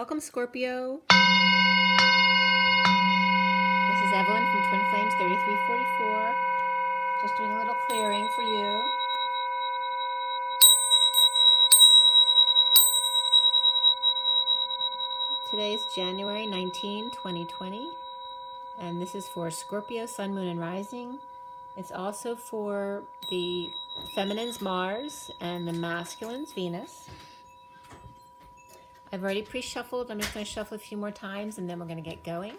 Welcome, Scorpio. This is Evelyn from Twin Flames 3344. Just doing a little clearing for you. Today is January 19, 2020. And this is for Scorpio, Sun, Moon, and Rising. It's also for the Feminine's Mars and the Masculine's Venus. I've already pre-shuffled. I'm just going to shuffle a few more times and then we're going to get going.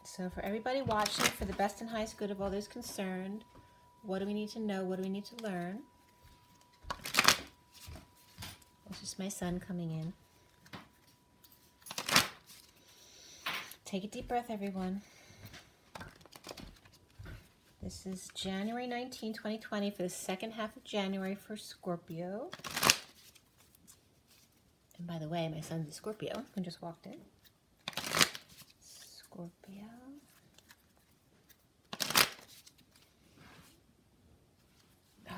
So for everybody watching, for the best and highest good of all those concerned, what do we need to know? What do we need to learn? It's just my son coming in. Take a deep breath, everyone. This is January 19, 2020 for the second half of January for Scorpio. And by the way, my son's a Scorpio who just walked in. Scorpio.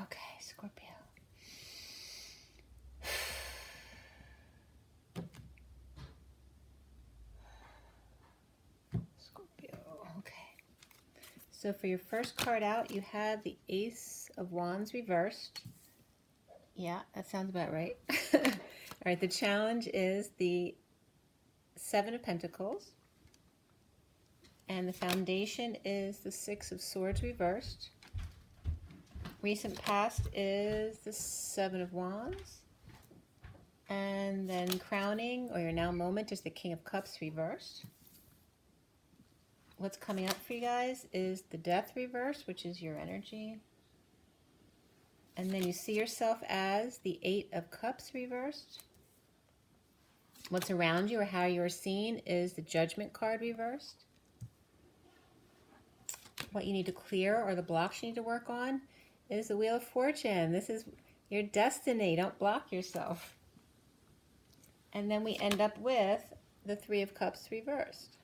Okay, Scorpio. So for your first card out, you have the Ace of Wands reversed. Yeah, that sounds about right. All right, the challenge is the Seven of Pentacles. And the foundation is the Six of Swords reversed. Recent past is the Seven of Wands. And then crowning, or your now moment, is the King of Cups reversed. What's coming up for you guys is the Death reverse, which is your energy. And then you see yourself as the Eight of Cups reversed. What's around you or how you are seen is the Judgment card reversed. What you need to clear or the blocks you need to work on is the Wheel of Fortune. This is your destiny. Don't block yourself. And then we end up with the Three of Cups reversed.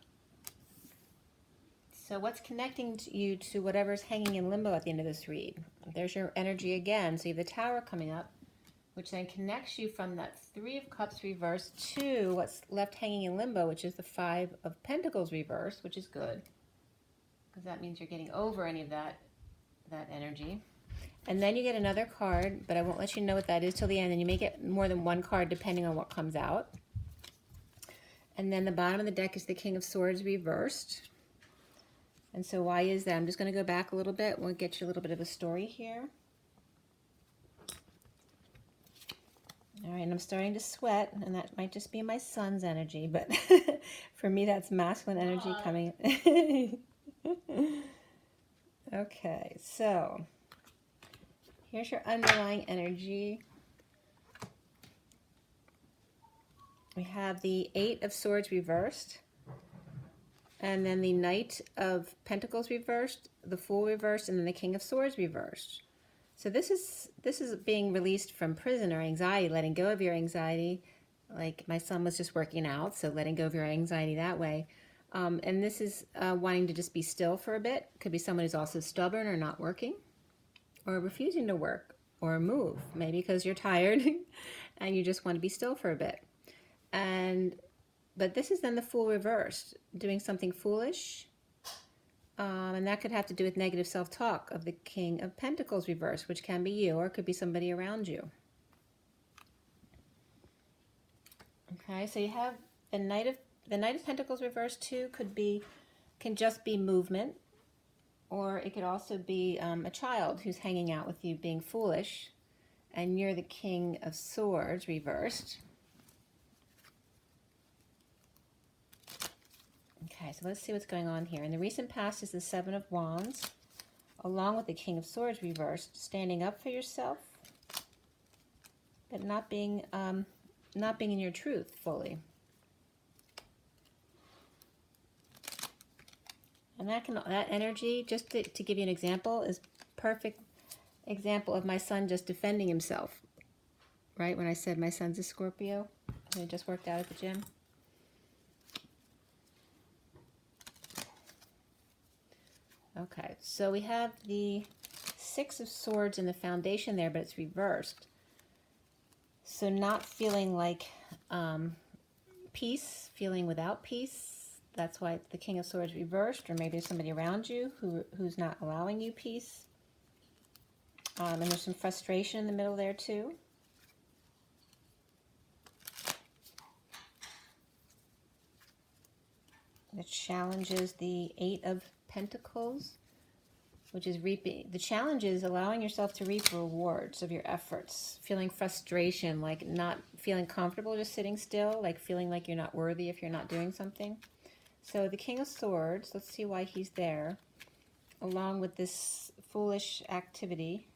So what's connecting you to whatever's hanging in limbo at the end of this read? There's your energy again. So you have the Tower coming up, which then connects you from that Three of Cups reversed to what's left hanging in limbo, which is the Five of Pentacles reversed, which is good. Because that means you're getting over any of that energy. And then you get another card, but I won't let you know what that is till the end. And you may get more than one card depending on what comes out. And then the bottom of the deck is the King of Swords reversed. And so why is that? I'm just going to go back a little bit. We'll get you a little bit of a story here. All right, and I'm starting to sweat, and that might just be my son's energy, but for me, that's masculine energy coming. Okay, so here's your underlying energy. We have the Eight of Swords reversed. And then the Knight of Pentacles reversed, the Fool reversed, and then the King of Swords reversed. So this is being released from prison or anxiety, letting go of your anxiety. Like my son was just working out, so letting go of your anxiety that way. And this is wanting to just be still for a bit. Could be someone who's also stubborn or not working, or refusing to work or move, maybe because you're tired and you just want to be still for a bit. But this is then the Fool reversed, doing something foolish. And that could have to do with negative self-talk of the King of Pentacles reversed, which can be you or it could be somebody around you. Okay, so you have the Knight of Pentacles reversed too, can just be movement, or it could also be a child who's hanging out with you being foolish, and you're the King of Swords reversed. Okay, so let's see what's going on here. In the recent past is the Seven of Wands, along with the King of Swords reversed, standing up for yourself, but not being in your truth fully. And that energy, just to give you an example, is perfect example of my son just defending himself. Right when I said my son's a Scorpio, and he just worked out at the gym. Okay, so we have the Six of Swords in the foundation there, but it's reversed. So not feeling like peace, feeling without peace. That's why it's the King of Swords reversed, or maybe there's somebody around you who's not allowing you peace. And there's some frustration in the middle there too. The challenge is the Eight of Pentacles, which is reaping. The challenge is allowing yourself to reap rewards of your efforts. Feeling frustration, like not feeling comfortable just sitting still, like feeling like you're not worthy if you're not doing something. So the King of Swords, let's see why he's there, along with this foolish activity.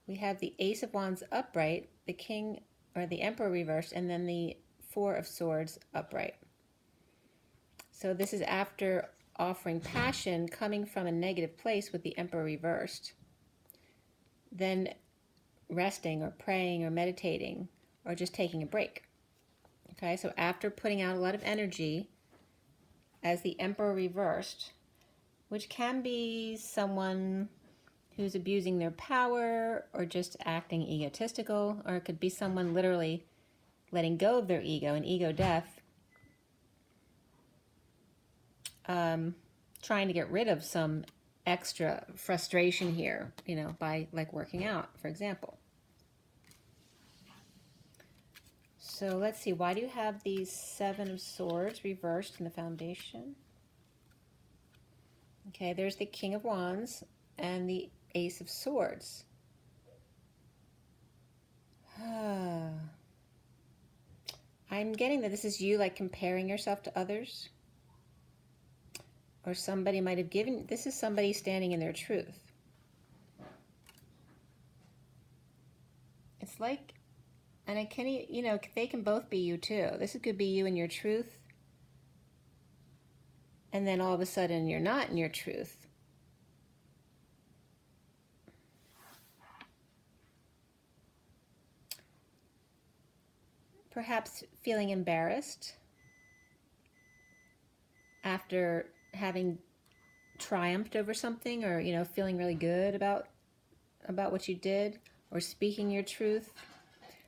We have the Ace of Wands upright, the King, or the Emperor reversed, and then the Four of Swords upright. So this is after offering passion coming from a negative place with the Emperor reversed. Then resting or praying or meditating or just taking a break. Okay, so after putting out a lot of energy as the Emperor reversed, which can be someone who's abusing their power or just acting egotistical, or it could be someone literally letting go of their ego, an ego death, trying to get rid of some extra frustration here, you know, by like working out, for example. So let's see, why do you have these Seven of Swords reversed in the foundation? Okay, there's the King of Wands and the Ace of Swords. I'm getting that this is you like comparing yourself to others. Or somebody might have given, this is somebody standing in their truth. It's like, and I can, you know, they can both be you too. This could be you in your truth. And then all of a sudden you're not in your truth. Perhaps feeling embarrassed after having triumphed over something, or, you know, feeling really good about what you did, or speaking your truth,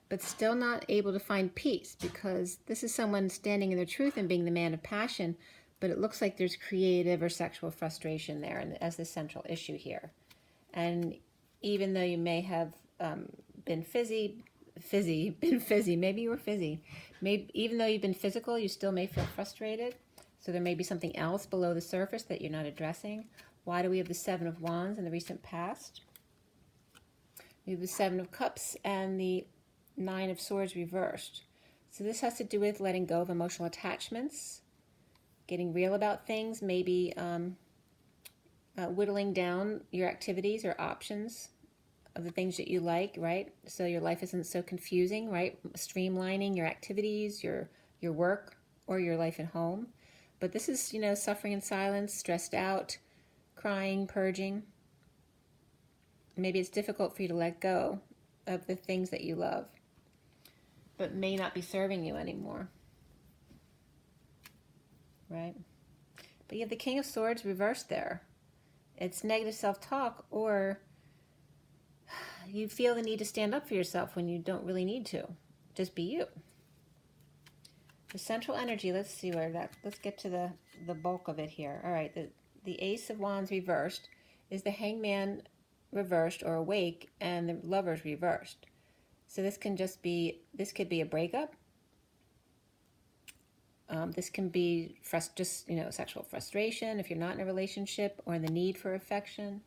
but still not able to find peace, because this is someone standing in their truth and being the man of passion, but it looks like there's creative or sexual frustration there and as the central issue here. And even though you may have been fizzy, maybe you were fizzy, maybe even though you've been physical, you still may feel frustrated. So there may be something else below the surface that you're not addressing. Why do we have the Seven of Wands in the recent past? We have the Seven of Cups and the Nine of Swords reversed. So this has to do with letting go of emotional attachments, getting real about things, maybe whittling down your activities or options of the things that you like, right? So your life isn't so confusing, right? Streamlining your activities, your work, or your life at home. But this is, you know, suffering in silence, stressed out, crying, purging. Maybe it's difficult for you to let go of the things that you love, but may not be serving you anymore, right? But you have the King of Swords reversed there. It's negative self-talk, or you feel the need to stand up for yourself when you don't really need to. Just be you. The central energy, let's see where that, let's get to the bulk of it here. All right, the Ace of Wands reversed is the Hangman reversed or awake, and the Lovers reversed. So this can just be, this could be a breakup. This can be just, you know, sexual frustration if you're not in a relationship, or the need for affection.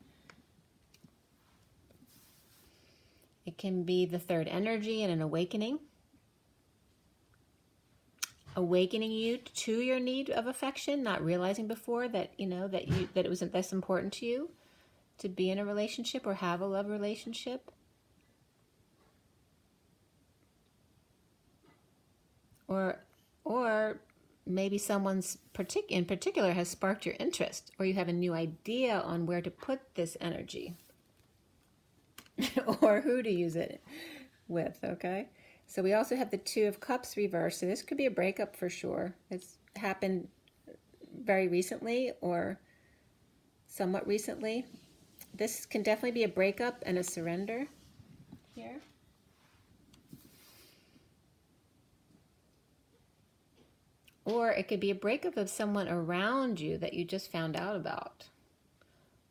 It can be the third energy and an awakening. Awakening you to your need of affection, not realizing before that, you know, that it wasn't this important to you to be in a relationship or have a love relationship. Or maybe someone's in particular has sparked your interest, or you have a new idea on where to put this energy or who to use it with, okay? So we also have the Two of Cups reversed. So this could be a breakup for sure. It's happened very recently or somewhat recently. This can definitely be a breakup and a surrender here. Or it could be a breakup of someone around you that you just found out about.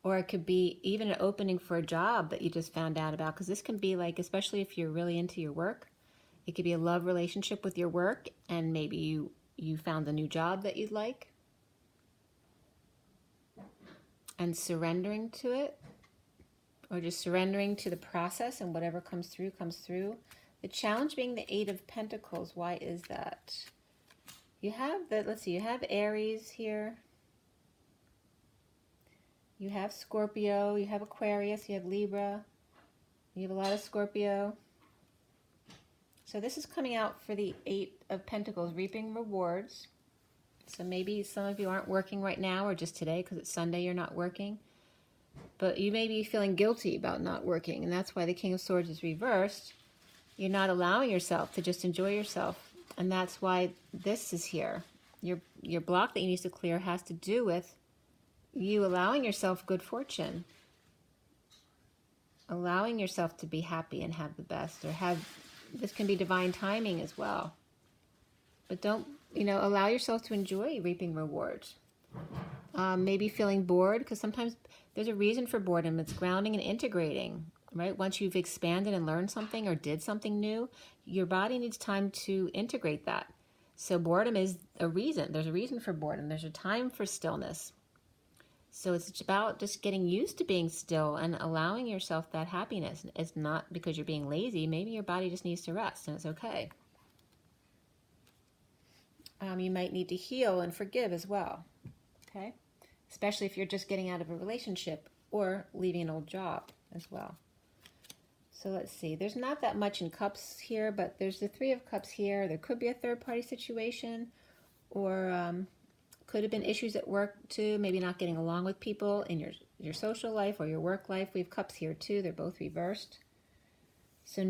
Or it could be even an opening for a job that you just found out about. Because this can be like, especially if you're really into your work, it could be a love relationship with your work, and maybe you found a new job that you'd like. And surrendering to it, or just surrendering to the process, and whatever comes through, comes through. The challenge being the Eight of Pentacles. Why is that? You have the, let's see, you have Aries here. You have Scorpio, you have Aquarius, you have Libra. You have a lot of Scorpio. So this is coming out for the Eight of Pentacles, reaping rewards. So maybe some of you aren't working right now, or just today because it's Sunday you're not working. But you may be feeling guilty about not working, and that's why the King of Swords is reversed. You're not allowing yourself to just enjoy yourself, and that's why this is here. Your block that you need to clear has to do with you allowing yourself good fortune, allowing yourself to be happy and have the best, or have, this can be divine timing as well. But don't, allow yourself to enjoy reaping rewards. Maybe feeling bored, because sometimes there's a reason for boredom. It's grounding and integrating, right? Once you've expanded and learned something or did something new, your body needs time to integrate that. So boredom is a reason. There's a reason for boredom. There's a time for stillness. So it's about just getting used to being still and allowing yourself that happiness. It's not because you're being lazy. Maybe your body just needs to rest, and it's okay. You might need to heal and forgive as well, okay? Especially if you're just getting out of a relationship or leaving an old job as well. So let's see. There's not that much in Cups here, but there's the Three of Cups here. There could be a third-party situation, or could have been issues at work too, maybe not getting along with people in your social life or your work life. We have Cups here too. They're both reversed. So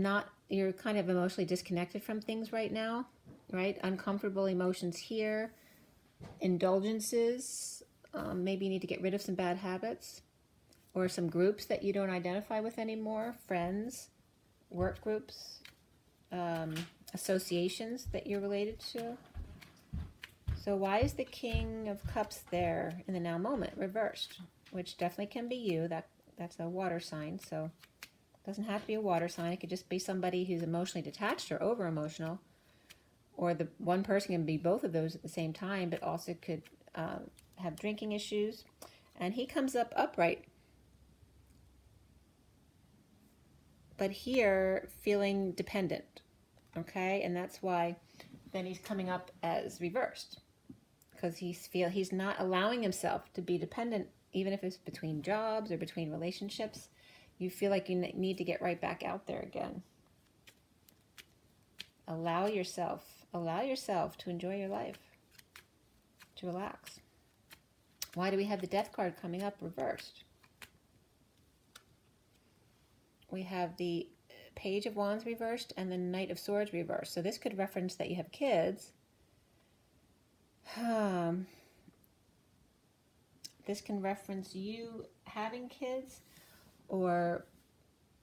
you're kind of emotionally disconnected from things right now, right? Uncomfortable emotions here. Indulgences. Maybe you need to get rid of some bad habits or some groups that you don't identify with anymore. Friends, work groups, associations that you're related to. So why is the King of Cups there in the now moment, reversed? Which definitely can be you. That's a water sign, so it doesn't have to be a water sign. It could just be somebody who's emotionally detached or over-emotional. Or the one person can be both of those at the same time, but also could have drinking issues. And he comes up upright. But here, feeling dependent, okay? And that's why then he's coming up as reversed. Because he's not allowing himself to be dependent, even if it's between jobs or between relationships. You feel like you need to get right back out there again. Allow yourself to enjoy your life, to relax. Why do we have the Death card coming up reversed? We have the Page of Wands reversed and the Knight of Swords reversed. So this could reference that you have kids. This can reference you having kids, or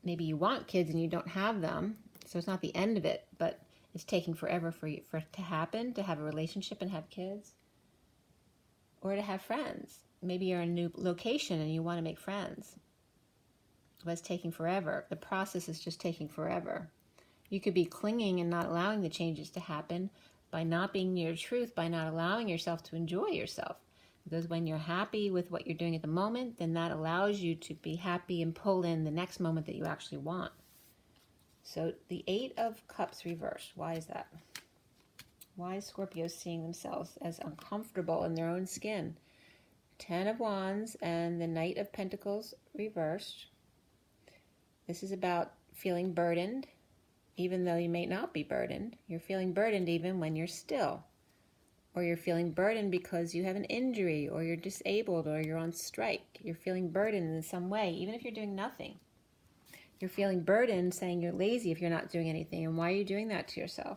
maybe you want kids and you don't have them. So it's not the end of it, but it's taking forever for it to happen, to have a relationship and have kids, or to have friends. Maybe you're in a new location and you want to make friends, but it's taking forever. The process is just taking forever. You could be clinging and not allowing the changes to happen by not being near truth, by not allowing yourself to enjoy yourself. Because when you're happy with what you're doing at the moment, then that allows you to be happy and pull in the next moment that you actually want. So the Eight of Cups reversed. Why is that? Why is Scorpio seeing themselves as uncomfortable in their own skin? Ten of Wands and the Knight of Pentacles reversed. This is about feeling burdened, even though you may not be burdened. You're feeling burdened even when you're still. Or you're feeling burdened because you have an injury, or you're disabled, or you're on strike. You're feeling burdened in some way, even if you're doing nothing. You're feeling burdened, saying you're lazy if you're not doing anything. And why are you doing that to yourself?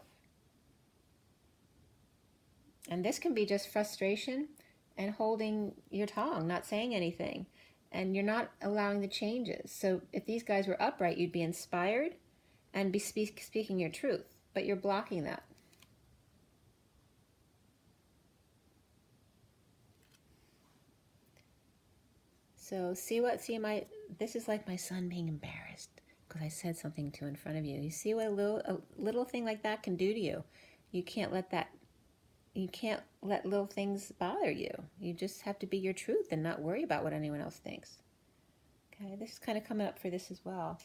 And this can be just frustration and holding your tongue, not saying anything. And you're not allowing the changes. So if these guys were upright, you'd be inspired and be speaking your truth. But you're blocking that. So this is like my son being embarrassed because I said something to in front of you. You see what a little thing like that can do to you. You can't let little things bother you. You just have to be your truth and not worry about what anyone else thinks. Okay, this is kind of coming up for this as well.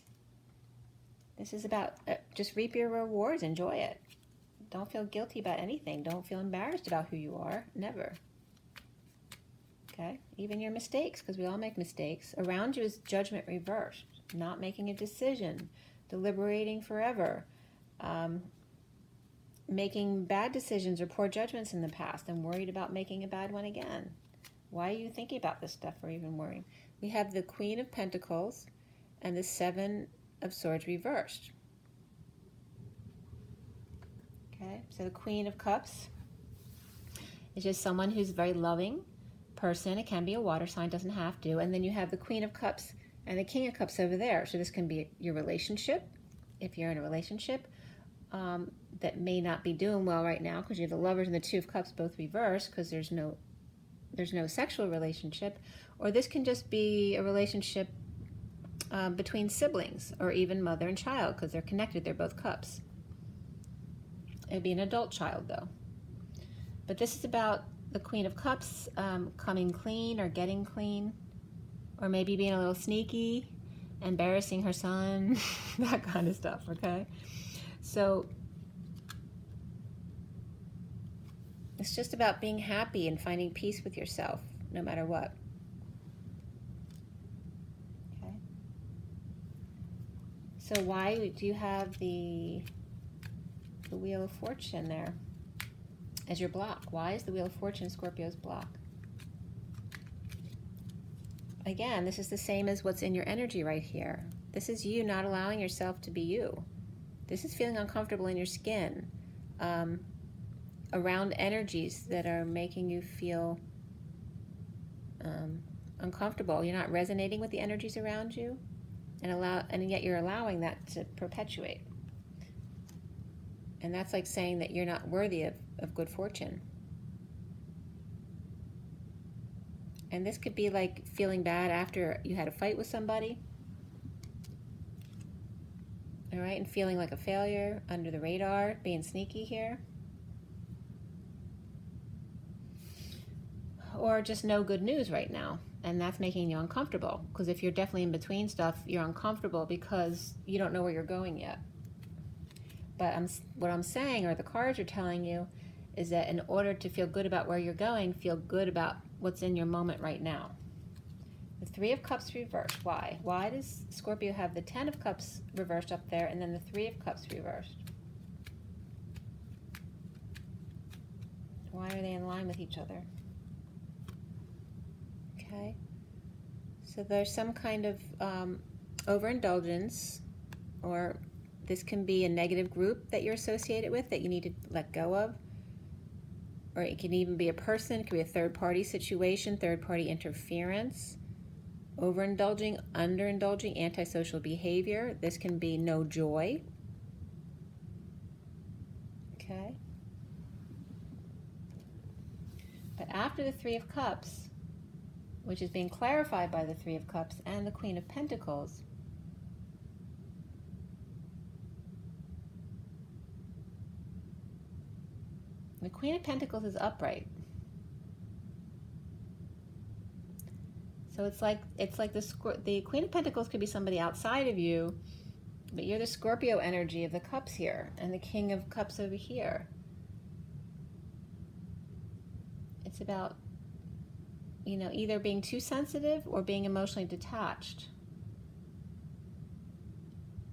This is about just reap your rewards, enjoy it. Don't feel guilty about anything. Don't feel embarrassed about who you are, never. Okay, even your mistakes, because we all make mistakes. Around you is judgment reversed, not making a decision, deliberating forever, making bad decisions or poor judgments in the past and worried about making a bad one again. Why are you thinking about this stuff or even worrying? We have the Queen of Pentacles and the Seven of Swords reversed. Okay, so the Queen of Cups is just someone who's very loving person. It can be a water sign, doesn't have to. And then you have the Queen of Cups and the King of Cups over there. So this can be your relationship, if you're in a relationship that may not be doing well right now, because you have the Lovers and the Two of Cups both reversed because there's no sexual relationship. Or this can just be a relationship between siblings or even mother and child, because they're connected. They're both cups. It would be an adult child though. But this is about the Queen of Cups coming clean or getting clean, or maybe being a little sneaky, embarrassing her son, that kind of stuff, okay? So it's just about being happy and finding peace with yourself, no matter what. Okay. So why do you have the Wheel of Fortune there as your block? Why is the Wheel of Fortune Scorpio's block? Again, this is the same as what's in your energy right here. This is you not allowing yourself to be you. This is feeling uncomfortable in your skin, around energies that are making you feel uncomfortable. You're not resonating with the energies around you, and yet you're allowing that to perpetuate. And that's like saying that you're not worthy of good fortune. And this could be like feeling bad after you had a fight with somebody. All right, and feeling like a failure, under the radar, being sneaky here. Or just no good news right now, and that's making you uncomfortable. Because if you're definitely in between stuff, you're uncomfortable because you don't know where you're going yet. But what I'm saying, or the cards are telling you, is that in order to feel good about where you're going, feel good about what's in your moment right now. The Three of Cups reversed. Why? Why does Scorpio have the Ten of Cups reversed up there and then the Three of Cups reversed? Why are they in line with each other? Okay. So there's some kind of overindulgence, or this can be a negative group that you're associated with that you need to let go of. Or it can even be a person. It could be a third-party situation, third-party interference. Overindulging, underindulging, antisocial behavior. This can be no joy. Okay. But after the Three of Cups, which is being clarified by the Three of Cups and the Queen of Pentacles, the Queen of Pentacles is upright. So it's like the Queen of Pentacles could be somebody outside of you, but you're the Scorpio energy of the cups here, and the King of Cups over here. It's about, you know, either being too sensitive or being emotionally detached,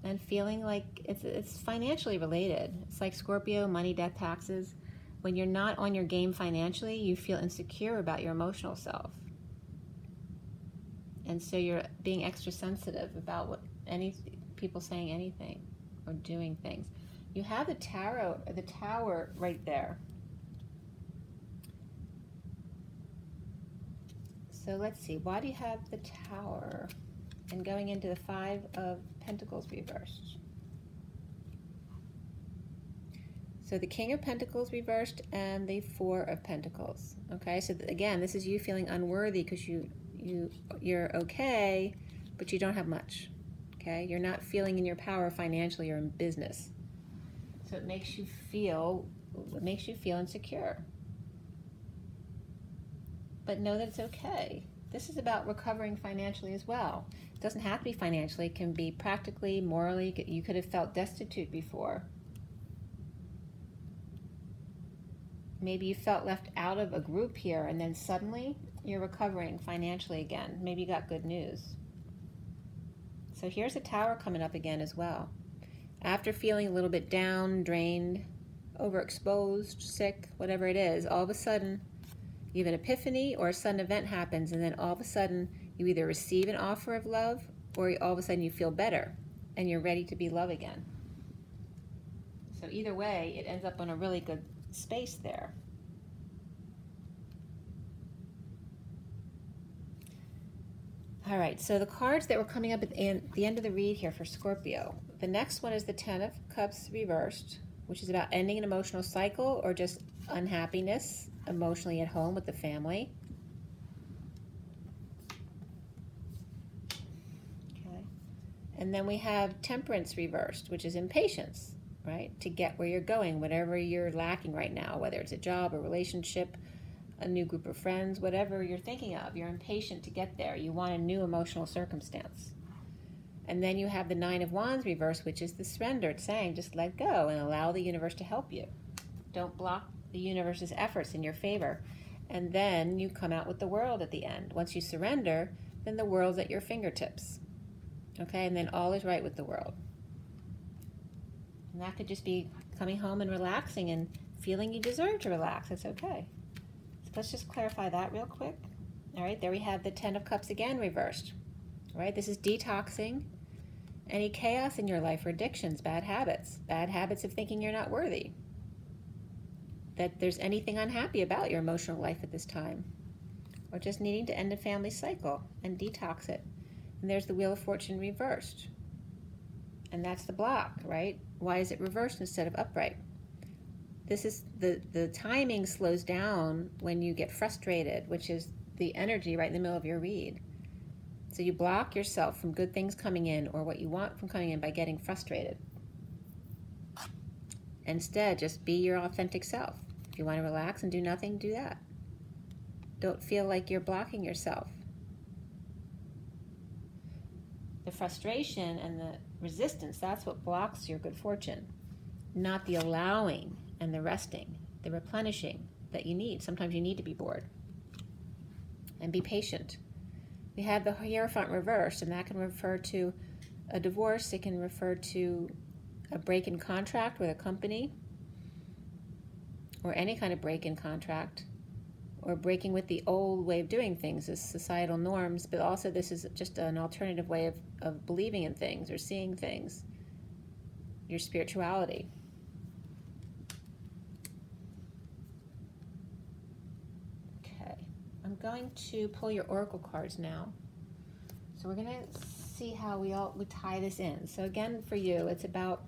and feeling like it's financially related. It's like Scorpio, money, death, taxes. When you're not on your game financially, you feel insecure about your emotional self. And so you're being extra sensitive about what people saying anything or doing things. You have the tower right there. So let's see, why do you have the Tower? And going into the Five of Pentacles reversed. So the King of Pentacles reversed and the Four of Pentacles. Okay, so again, this is you feeling unworthy because you you're okay, but you don't have much. Okay, you're not feeling in your power financially or in business. So it makes you feel insecure. But know that it's okay. This is about recovering financially as well. It doesn't have to be financially. It can be practically, morally. You could have felt destitute before. Maybe you felt left out of a group here, and then suddenly you're recovering financially again. Maybe you got good news. So here's the Tower coming up again as well. After feeling a little bit down, drained, overexposed, sick, whatever it is, all of a sudden you have an epiphany or a sudden event happens, and then all of a sudden you either receive an offer of love or all of a sudden you feel better and you're ready to be love again. So either way, it ends up in a really good space there. All right, so the cards that were coming up at the end of the read here for Scorpio. The next one is the Ten of Cups reversed, which is about ending an emotional cycle or just unhappiness emotionally at home with the family. Okay. And then we have Temperance reversed, which is impatience, right? To get where you're going, whatever you're lacking right now, whether it's a job, a relationship, a new group of friends, whatever you're thinking of, you're impatient to get there. You want a new emotional circumstance. And then you have the Nine of Wands reversed, which is the surrender. It's saying just let go and allow the universe to help you. Don't block the universe's efforts in your favor. And then you come out with the World at the end. Once you surrender, then the world's at your fingertips. Okay, and then all is right with the world. And that could just be coming home and relaxing and feeling you deserve to relax. It's okay. So let's just clarify that real quick. All right, there we have the Ten of Cups again reversed. All right, this is detoxing any chaos in your life or addictions, bad habits of thinking you're not worthy, that there's anything unhappy about your emotional life at this time, or just needing to end a family cycle and detox it. And there's the Wheel of Fortune reversed. And that's the block, right? Why is it reversed instead of upright? This is the timing slows down when you get frustrated, which is the energy right in the middle of your read. So you block yourself from good things coming in or what you want from coming in by getting frustrated. Instead, just be your authentic self. If you want to relax and do nothing, do that. Don't feel like you're blocking yourself. The frustration and the resistance, that's what blocks your good fortune, not the allowing and the resting, the replenishing that you need. Sometimes you need to be bored. And be patient. We have the Hierophant reversed, and that can refer to a divorce. It can refer to a break in contract with a company, or any kind of break in contract, or breaking with the old way of doing things as societal norms, but also this is just an alternative way of believing in things or seeing things, your spirituality. Okay, I'm going to pull your oracle cards now. So we're going to see how we tie this in. So again, for you, it's about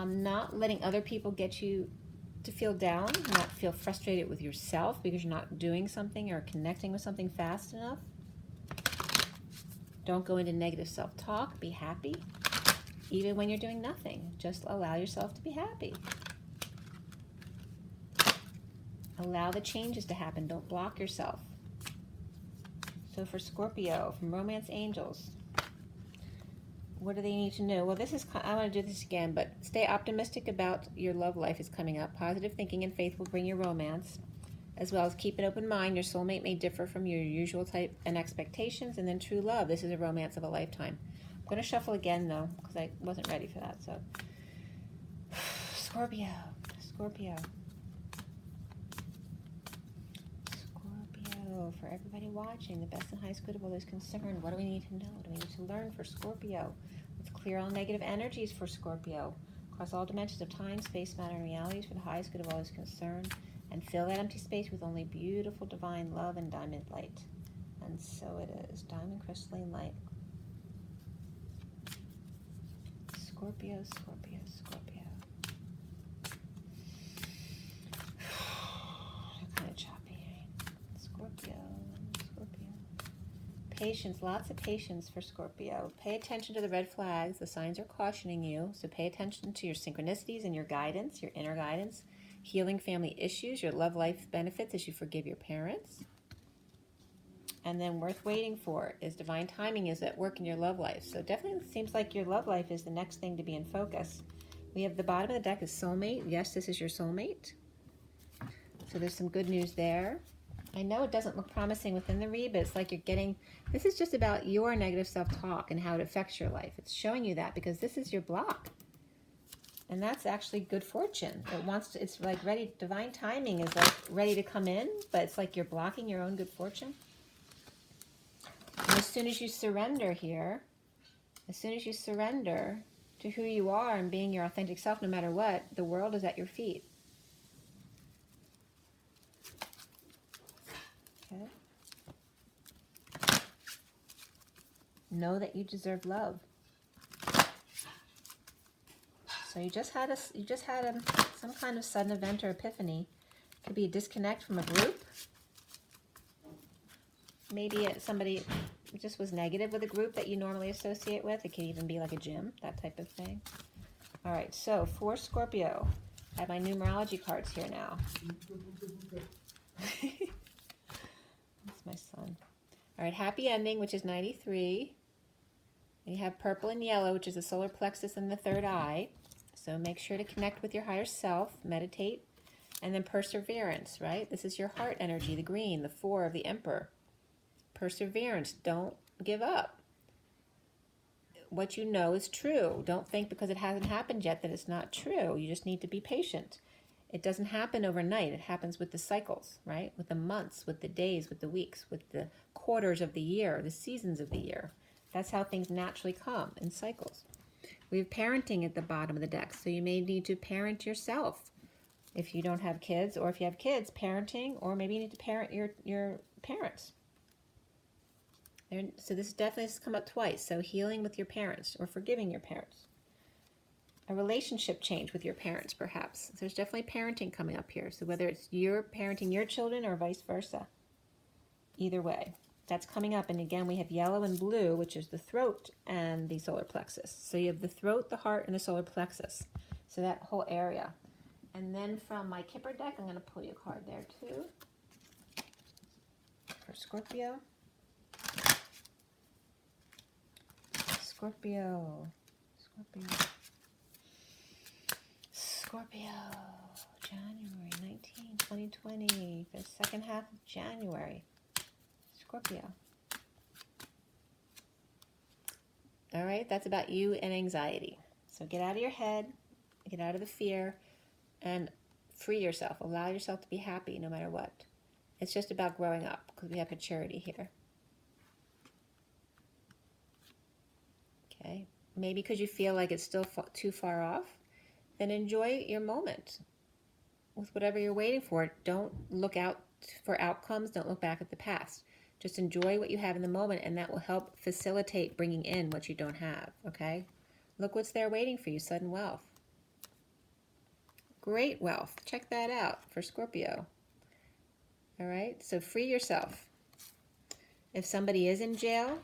not letting other people get you to feel down, not feel frustrated with yourself because you're not doing something or connecting with something fast enough. Don't go into negative self-talk. Be happy. Even when you're doing nothing, just allow yourself to be happy. Allow the changes to happen. Don't block yourself. So for Scorpio, from Romance Angels, what do they need to know? Well, I want to do this again, but stay optimistic about your love life is coming up. Positive thinking and faith will bring you romance, as well as keep an open mind. Your soulmate may differ from your usual type and expectations, and then true love. This is a romance of a lifetime. I'm going to shuffle again, though, because I wasn't ready for that. So, Scorpio. For everybody watching, the best and highest good of all is concerned. What do we need to know? What do we need to learn for Scorpio? Let's clear all negative energies for Scorpio across all dimensions of time, space, matter, and realities for the highest good of all is concerned, and fill that empty space with only beautiful divine love and diamond light. And so it is. Diamond crystalline light. Scorpio. Kind of choppy. Scorpio. Patience, lots of patience for Scorpio. Pay attention to the red flags. The signs are cautioning you. So pay attention to your synchronicities and your guidance, your inner guidance. Healing family issues, your love life benefits as you forgive your parents. And then worth waiting for is divine timing is at work in your love life. So definitely seems like your love life is the next thing to be in focus. We have the bottom of the deck is soulmate. Yes, this is your soulmate. So there's some good news there. I know it doesn't look promising within the read, but it's like you're getting, this is just about your negative self-talk and how it affects your life. It's showing you that because this is your block. And that's actually good fortune. It wants to, it's like ready, divine timing is like ready to come in, but it's like you're blocking your own good fortune. And as soon as you surrender here, as soon as you surrender to who you are and being your authentic self, no matter what, the world is at your feet. Okay. Know that you deserve love. So you just had some kind of sudden event or epiphany. Could be a disconnect from a group. Maybe somebody just was negative with a group that you normally associate with. It could even be like a gym, that type of thing. All right, so for Scorpio, I have my numerology cards here now. That's my son. All right, happy ending, which is 93. And you have purple and yellow, which is the solar plexus and the third eye. So make sure to connect with your higher self, meditate, and then perseverance, right? This is your heart energy, the green, the 4 of the Emperor. Perseverance, don't give up. What you know is true. Don't think because it hasn't happened yet that it's not true. You just need to be patient. It doesn't happen overnight. It happens with the cycles, right? With the months, with the days, with the weeks, with the quarters of the year, the seasons of the year. That's how things naturally come in cycles. We have parenting at the bottom of the deck, so you may need to parent yourself if you don't have kids, or if you have kids, parenting, or maybe you need to parent your parents. So this definitely has come up twice. So healing with your parents or forgiving your parents. A relationship change with your parents, perhaps. So there's definitely parenting coming up here. So whether it's you're parenting your children or vice versa. Either way, that's coming up. And again, we have yellow and blue, which is the throat and the solar plexus. So you have the throat, the heart, and the solar plexus. So that whole area. And then from my Kipper deck, I'm going to pull you a card there too. For Scorpio. Scorpio, January 19, 2020, the second half of January, Scorpio. All right, that's about you and anxiety. So get out of your head, get out of the fear, and free yourself. Allow yourself to be happy no matter what. It's just about growing up because we have maturity here. Okay, maybe because you feel like it's still too far off, then enjoy your moment with whatever you're waiting for. Don't look out for outcomes. Don't look back at the past. Just enjoy what you have in the moment, and that will help facilitate bringing in what you don't have, okay? Look what's there waiting for you, sudden wealth. Great wealth. Check that out for Scorpio. All right, so free yourself. If somebody is in jail,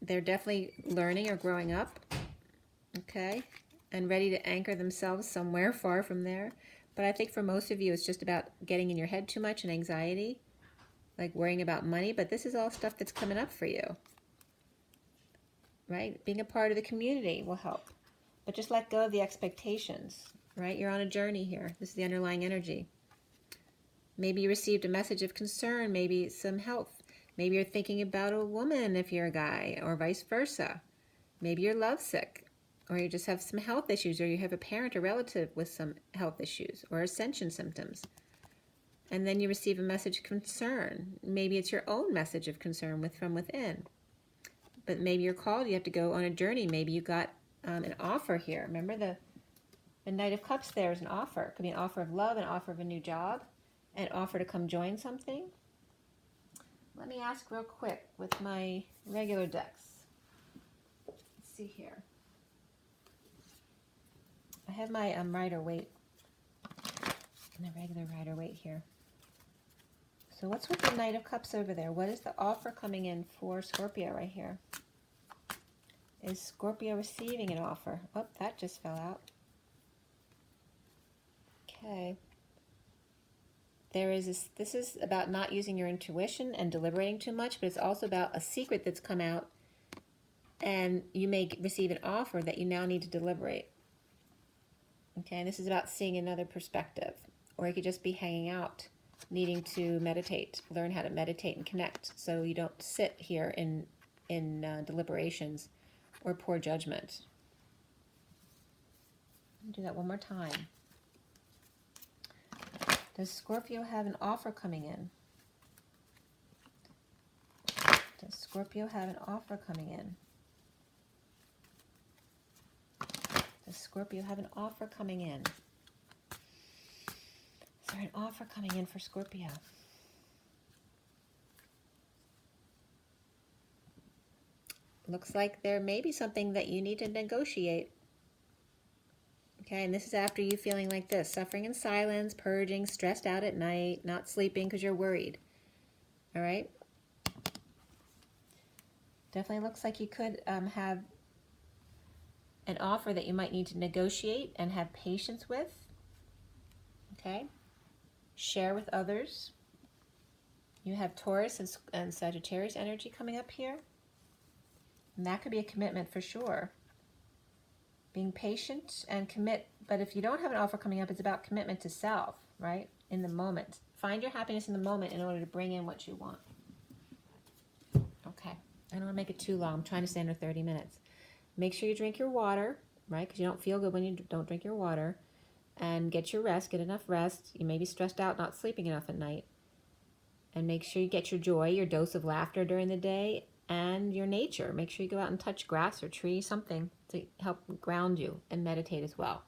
they're definitely learning or growing up, okay, and ready to anchor themselves somewhere far from there. But I think for most of you, it's just about getting in your head too much and anxiety, like worrying about money. But this is all stuff that's coming up for you, right? Being a part of the community will help. But just let go of the expectations, right? You're on a journey here. This is the underlying energy. Maybe you received a message of concern, maybe some health. Maybe you're thinking about a woman if you're a guy, or vice versa. Maybe you're lovesick, or you just have some health issues, or you have a parent or relative with some health issues or ascension symptoms. And then you receive a message of concern. Maybe it's your own message of concern from within. But maybe you're called, you have to go on a journey. Maybe you got an offer here. Remember the Knight of Cups there is an offer. It could be an offer of love, an offer of a new job, an offer to come join something. Let me ask real quick with my regular decks. Let's see here. I have my Rider-Waite and the regular Rider-Waite here. So what's with the Knight of Cups over there? What is the offer coming in for Scorpio right here? Is Scorpio receiving an offer? Oh, that just fell out. Okay. This is about not using your intuition and deliberating too much, but it's also about a secret that's come out, and you may receive an offer that you now need to deliberate. Okay, and this is about seeing another perspective. Or it could just be hanging out, needing to meditate, learn how to meditate and connect, so you don't sit here in deliberations or poor judgment. I'll do that one more time. Does Scorpio have an offer coming in? Does Scorpio have an offer coming in? Does Scorpio have an offer coming in? Is there an offer coming in for Scorpio? Looks like there may be something that you need to negotiate. Okay, and this is after you feeling like this, suffering in silence, purging, stressed out at night, not sleeping because you're worried. All right? Definitely looks like you could have an offer that you might need to negotiate and have patience with. Okay? Share with others. You have Taurus and Sagittarius energy coming up here. And that could be a commitment for sure. Being patient and commit. But if you don't have an offer coming up, it's about commitment to self, right? In the moment. Find your happiness in the moment in order to bring in what you want. Okay. I don't want to make it too long. I'm trying to stay under 30 minutes. Make sure you drink your water, right? Because you don't feel good when you don't drink your water. And get your rest. Get enough rest. You may be stressed out, not sleeping enough at night. And make sure you get your joy, your dose of laughter during the day, and your nature. Make sure you go out and touch grass or tree, something to help ground you, and meditate as well.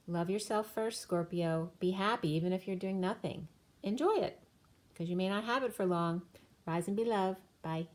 Love yourself first, Scorpio. Be happy even if you're doing nothing. Enjoy it, because you may not have it for long. Rise and be love. Bye.